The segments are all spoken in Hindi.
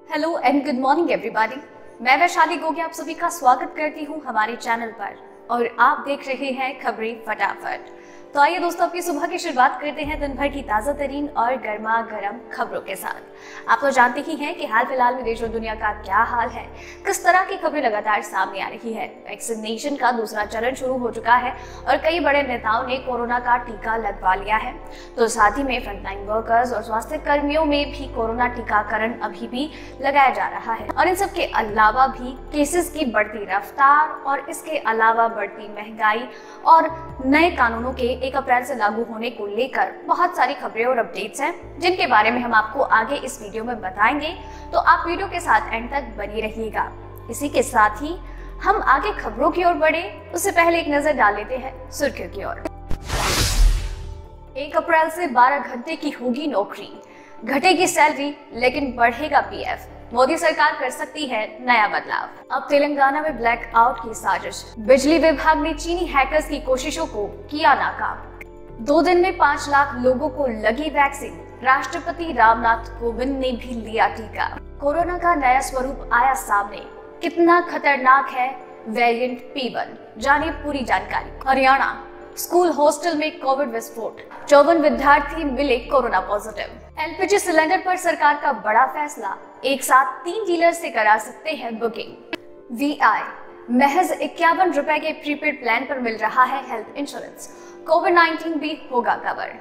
Hello and good morning everybody. मैं वैशाली गोगी आप सभी का स्वागत करती हूँ हमारे चैनल पर और आप देख रहे हैं खबरें फटाफट। तो आइए दोस्तों, अपनी सुबह की शुरुआत करते हैं दिन भर की ताजा तरीन और गर्मा गर्म खबरों के साथ। आप तो जानते ही हैं कि हाल फिलहाल में देश और दुनिया का क्या हाल है, किस तरह की खबरें लगातार सामने आ रही है। वैक्सीनेशन का दूसरा चरण शुरू हो चुका है और कई बड़े नेताओं ने कोरोना का टीका लगवा लिया है। तो साथ ही में फ्रंटलाइन वर्कर्स और स्वास्थ्य कर्मियों में भी कोरोना टीकाकरण अभी भी लगाया जा रहा है। और इन सब के अलावा भी केसेस की बढ़ती रफ्तार और इसके अलावा बढ़ती महंगाई और नए कानूनों के 1 अप्रैल से लागू होने को लेकर बहुत सारी खबरें और अपडेट्स हैं, जिनके बारे में हम आपको आगे इस वीडियो में बताएंगे। तो आप वीडियो के साथ एंड तक बनी रहिएगा। इसी के साथ ही हम आगे खबरों की ओर बढ़े उससे पहले एक नजर डाल लेते हैं सुर्खियों की ओर। 1 अप्रैल से 12 घंटे की होगी नौकरी, घटेगी सैलरी लेकिन बढ़ेगा पीएफ। मोदी सरकार कर सकती है नया बदलाव। अब तेलंगाना में ब्लैकआउट की साजिश, बिजली विभाग ने चीनी हैकर्स की कोशिशों को किया नाकाम। 2 दिन में 5 लाख लोगों को लगी वैक्सीन, राष्ट्रपति रामनाथ कोविंद ने भी लिया टीका। कोरोना का नया स्वरूप आया सामने, कितना खतरनाक है वेरिएंट P1, जानिए पूरी जानकारी। हरियाणा स्कूल हॉस्टल में कोविड विस्फोट, 54 विद्यार्थी मिले कोरोना पॉजिटिव। एलपीजी सिलेंडर पर सरकार का बड़ा फैसला, एक साथ 3 डीलर से करा सकते हैं बुकिंग। VI महज 51 रुपए के प्रीपेड प्लान पर मिल रहा है हेल्थ इंश्योरेंस, कोविड-19 भी होगा कवर।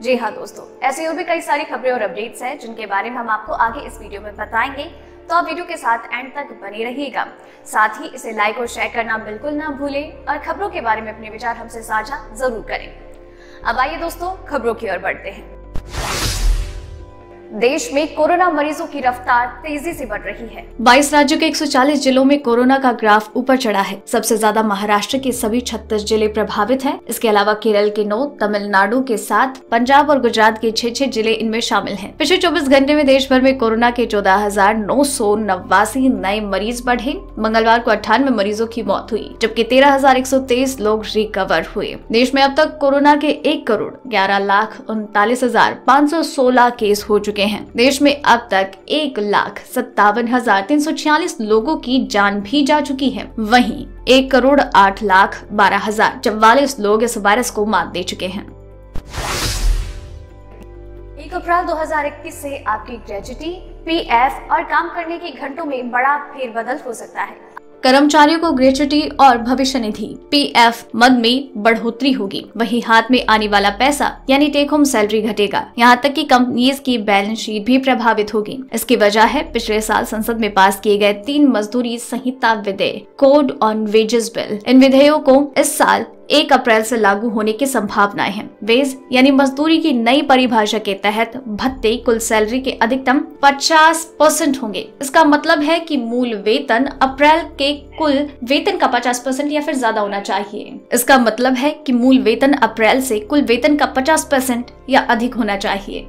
जी हाँ दोस्तों, ऐसी और भी कई सारी खबरें और अपडेट्स हैं जिनके बारे में हम आपको आगे इस वीडियो में बताएंगे। तो आप वीडियो के साथ एंड तक बने रहिएगा। साथ ही इसे लाइक और शेयर करना बिल्कुल ना भूलें और खबरों के बारे में अपने विचार हमसे साझा जरूर करें। अब आइए दोस्तों, खबरों की ओर बढ़ते हैं। देश में कोरोना मरीजों की रफ्तार तेजी से बढ़ रही है। 22 राज्यों के 140 जिलों में कोरोना का ग्राफ ऊपर चढ़ा है। सबसे ज्यादा महाराष्ट्र के सभी 36 जिले प्रभावित हैं। इसके अलावा केरल के 9, तमिलनाडु के 7, पंजाब और गुजरात के 6 जिले इनमें शामिल हैं। पिछले 24 घंटे में देश भर में कोरोना के 14,989 नए मरीज बढ़े। मंगलवार को 98 मरीजों की मौत हुई, जबकि 13,123 लोग रिकवर हुए। देश में अब तक कोरोना के 1,11,39,516 केस हो चुके हैं। देश में अब तक 1,57,346 लोगों की जान भी जा चुकी है। वहीं 1,08,12,044 लोग इस वायरस को मात दे चुके हैं। 1 अप्रैल 2021 से आपकी ग्रेच्युटी, पीएफ और काम करने के घंटों में बड़ा फेरबदल हो सकता है। कर्मचारियों को ग्रेच्युटी और भविष्य निधि पीएफ मद में बढ़ोतरी होगी। वहीं हाथ में आने वाला पैसा यानी टेक होम सैलरी घटेगा। यहां तक कि कंपनीज की बैलेंस शीट भी प्रभावित होगी। इसकी वजह है पिछले साल संसद में पास किए गए 3 मजदूरी संहिता विधेयक, कोड ऑन वेजेस बिल। इन विधेयकों को इस साल 1 अप्रैल से लागू होने की संभावनाएं हैं। वेज यानी मजदूरी की नई परिभाषा के तहत भत्ते कुल सैलरी के अधिकतम 50% होंगे। इसका मतलब है कि मूल वेतन अप्रैल के कुल वेतन का 50% या फिर ज्यादा होना चाहिए। इसका मतलब है कि मूल वेतन अप्रैल से कुल वेतन का 50% या अधिक होना चाहिए।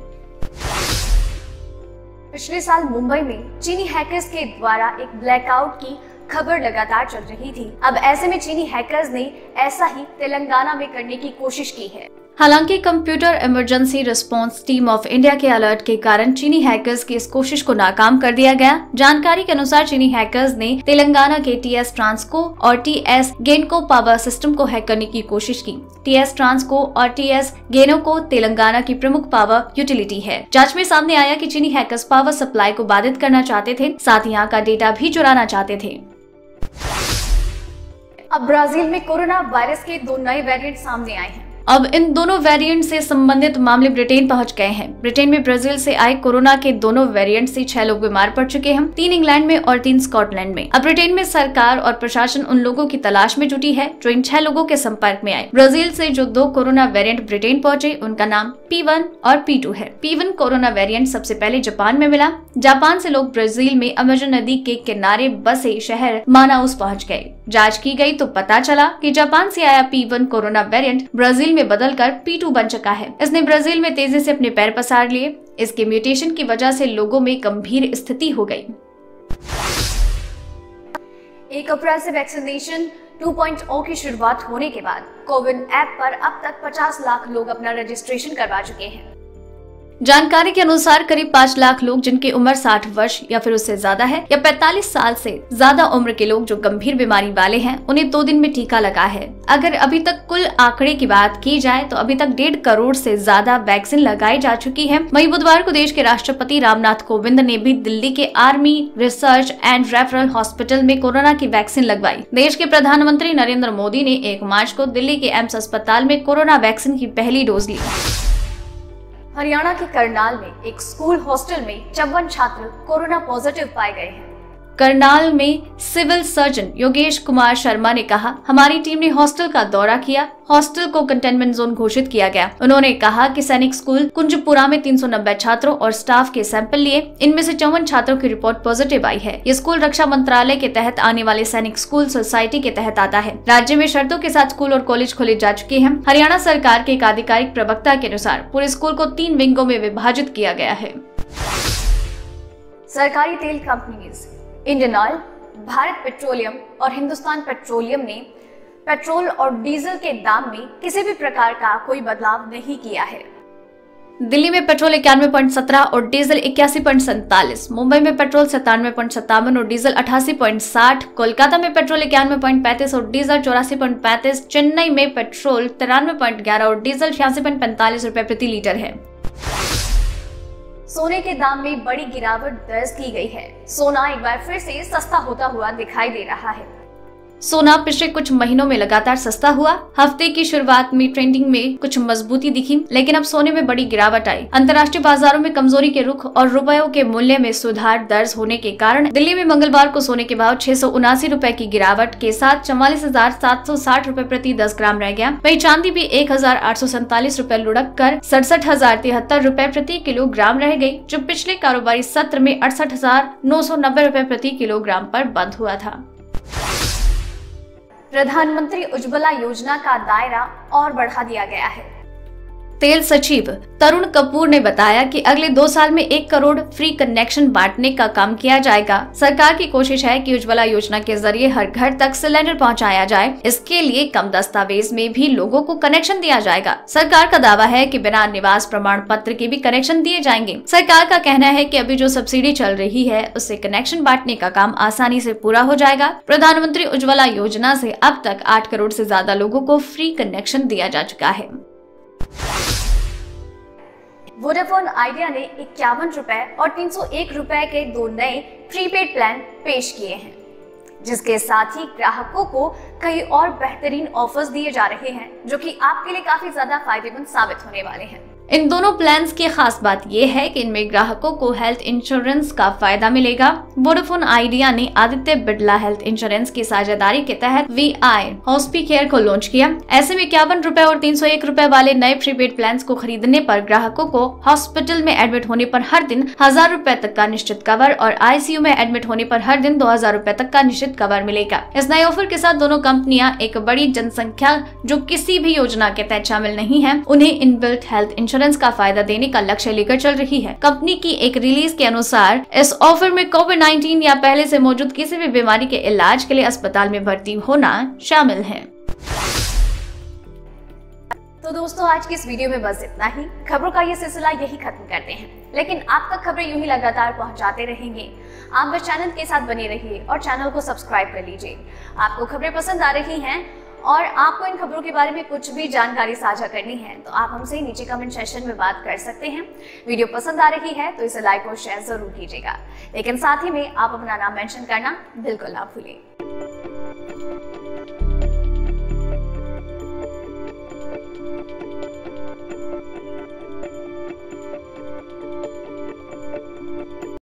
पिछले साल मुंबई में चीनी हैकर्स के द्वारा एक ब्लैकआउट की खबर लगातार चल रही थी। अब ऐसे में चीनी हैकर्स ने ऐसा ही तेलंगाना में करने की कोशिश की है। हालांकि computer emergency response team of India के अलर्ट के कारण चीनी हैकर्स की इस कोशिश को नाकाम कर दिया गया। जानकारी के अनुसार चीनी हैकर्स ने तेलंगाना के टीएस ट्रांसको और टीएस गेनको पावर सिस्टम को हैक करने की कोशिश की। टीएस ट्रांसको और टीएस गेनको तेलंगाना की प्रमुख पावर यूटिलिटी है। जांच में सामने आया कि चीनी हैकर्स पावर सप्लाई को बाधित करना चाहते थे, साथ ही यहाँ का डेटा भी चुराना चाहते थे। अब ब्राजील में कोरोना वायरस के 2 नए वेरिएंट सामने आए हैं। अब इन दोनों वेरिएंट से संबंधित मामले ब्रिटेन पहुंच गए हैं। ब्रिटेन में ब्राजील से आए कोरोना के दोनों वेरिएंट से 6 लोग बीमार पड़ चुके हैं, 3 इंग्लैंड में और 3 स्कॉटलैंड में। अब ब्रिटेन में सरकार और प्रशासन उन लोगों की तलाश में जुटी है जो इन 6 लोगों के संपर्क में आए। ब्राजील से जो 2 कोरोना वेरिएंट ब्रिटेन पहुंचे उनका नाम P1 और P2 है। P1 कोरोना वेरिएंट सबसे पहले जापान में मिला। जापान से लोग ब्राजील में अमेजन नदी के किनारे बसे शहर मानाउस पहुंच गए। जांच की गई तो पता चला कि जापान से आया P1 कोरोना वेरिएंट ब्राजील में बदलकर P2 बन चुका है। इसने ब्राजील में तेजी से अपने पैर पसार लिए। इसके म्यूटेशन की वजह से लोगों में गंभीर स्थिति हो गई। 1 अप्रैल से वैक्सीनेशन 2.0 की शुरुआत होने के बाद कोविन ऐप पर अब तक 50 लाख लोग अपना रजिस्ट्रेशन करवा चुके हैं। जानकारी के अनुसार करीब 5 लाख लोग जिनकी उम्र 60 वर्ष या फिर उससे ज्यादा है या 45 साल से ज्यादा उम्र के लोग जो गंभीर बीमारी वाले हैं, उन्हें 2 दिन में टीका लगा है। अगर अभी तक कुल आंकड़े की बात की जाए तो अभी तक 1.5 करोड़ से ज्यादा वैक्सीन लगाई जा चुकी है। वहीं बुधवार को देश के राष्ट्रपति रामनाथ कोविंद ने भी दिल्ली के army research and referral hospital में कोरोना की वैक्सीन लगवाई। देश के प्रधानमंत्री नरेंद्र मोदी ने 1 मार्च को दिल्ली के एम्स अस्पताल में कोरोना वैक्सीन की पहली डोज ली। हरियाणा के करनाल में एक स्कूल हॉस्टल में 54 छात्र कोरोना पॉजिटिव पाए गए हैं। करनाल में सिविल सर्जन योगेश कुमार शर्मा ने कहा, हमारी टीम ने हॉस्टल का दौरा किया। हॉस्टल को कंटेनमेंट जोन घोषित किया गया। उन्होंने कहा कि सैनिक स्कूल कुंजपुरा में 390 छात्रों और स्टाफ के सैंपल लिए। इनमें से 54 छात्रों की रिपोर्ट पॉजिटिव आई है। ये स्कूल रक्षा मंत्रालय के तहत आने वाले सैनिक स्कूल सोसाइटी के तहत आता है। राज्य में शर्तों के साथ स्कूल और कॉलेज खोले जा चुके हैं। हरियाणा सरकार के एक आधिकारिक प्रवक्ता के अनुसार पूरे स्कूल को 3 विंगों में विभाजित किया गया है। सरकारी तेल companies Indian oil, Bharat petroleum और हिंदुस्तान पेट्रोलियम ने पेट्रोल और डीजल के दाम में किसी भी प्रकार का कोई बदलाव नहीं किया है। दिल्ली में पेट्रोल 91.17 और डीजल 81.47, मुंबई में पेट्रोल 97.57 और डीजल 88.60, कोलकाता में पेट्रोल 91.35 और डीजल 84.35, चेन्नई में पेट्रोल 93.11 और डीजल 86.45 रुपए प्रति लीटर है। सोने के दाम में बड़ी गिरावट दर्ज की गई है। सोना एक बार फिर से सस्ता होता हुआ दिखाई दे रहा है। सोना पिछले कुछ महीनों में लगातार सस्ता हुआ। हफ्ते की शुरुआत में ट्रेंडिंग में कुछ मजबूती दिखी, लेकिन अब सोने में बड़ी गिरावट आई। अंतर्राष्ट्रीय बाजारों में कमजोरी के रुख और रुपयों के मूल्य में सुधार दर्ज होने के कारण दिल्ली में मंगलवार को सोने के भाव 679 रुपए की गिरावट के साथ 44,760 रुपए प्रति 10 ग्राम रह गया। वहीं चांदी भी 1,847 रुपए लुढ़क कर 67,073 रुपए प्रति किलोग्राम रह गई, जो पिछले कारोबारी सत्र में 68,990 रुपए प्रति किलोग्राम पर बंद हुआ था। प्रधानमंत्री उज्ज्वला योजना का दायरा और बढ़ा दिया गया है। तेल सचिव तरुण कपूर ने बताया कि अगले 2 साल में 1 करोड़ फ्री कनेक्शन बांटने का काम किया जाएगा। सरकार की कोशिश है कि उज्ज्वला योजना के जरिए हर घर तक सिलेंडर पहुंचाया जाए। इसके लिए कम दस्तावेज में भी लोगों को कनेक्शन दिया जाएगा। सरकार का दावा है कि बिना निवास प्रमाण पत्र के भी कनेक्शन दिए जाएंगे। सरकार का कहना है कि अभी जो सब्सिडी चल रही है उससे कनेक्शन बांटने का काम आसानी से पूरा हो जाएगा। प्रधानमंत्री उज्ज्वला योजना से अब तक 8 करोड़ से ज्यादा लोगों को फ्री कनेक्शन दिया जा चुका है। वोडाफोन आइडिया ने 51 रुपए और 301 रुपए के 2 नए प्रीपेड प्लान पेश किए हैं, जिसके साथ ही ग्राहकों को कई और बेहतरीन ऑफर्स दिए जा रहे हैं, जो कि आपके लिए काफी ज्यादा फायदेमंद साबित होने वाले हैं। इन दोनों प्लान्स की खास बात यह है कि इनमें ग्राहकों को हेल्थ इंश्योरेंस का फायदा मिलेगा। वोडाफोन आइडिया ने आदित्य बिड़ला हेल्थ इंश्योरेंस की साझेदारी के तहत VI हॉस्पिकेयर को लॉन्च किया। ऐसे में 51 रुपए और 301 रुपए वाले नए प्रीपेड प्लान्स को खरीदने पर ग्राहकों को हॉस्पिटल में एडमिट होने पर हर दिन 1000 रुपए तक का निश्चित कवर और ICU में एडमिट होने पर हर दिन 2000 रुपए तक का निश्चित कवर मिलेगा। इस नए ऑफर के साथ दोनों कंपनियां एक बड़ी जनसंख्या जो किसी भी योजना के तहत शामिल नहीं है, उन्हें इनबिल्ट हेल्थ इंश्योरेंस का फायदा देने का लक्ष्य लेकर चल रही है। कंपनी की एक रिलीज के अनुसार इस ऑफर में कोविड-19 या पहले से मौजूद किसी भी बीमारी के इलाज के लिए अस्पताल में भर्ती होना शामिल है। तो दोस्तों, आज की इस वीडियो में बस इतना ही। खबरों का ये सिलसिला यही खत्म करते हैं, लेकिन आप तक खबरें यूं ही लगातार पहुंचाते रहेंगे। आप बस चैनल के साथ बने रहिए और चैनल को सब्सक्राइब कर लीजिए। आपको खबरें पसंद आ रही हैं और आपको इन खबरों के बारे में कुछ भी जानकारी साझा करनी है तो आप हमसे नीचे कमेंट सेक्शन में बात कर सकते हैं। वीडियो पसंद आ रही है तो इसे लाइक और शेयर जरूर कीजिएगा, लेकिन साथ ही में आप अपना नाम मेंशन करना बिल्कुल ना भूलें।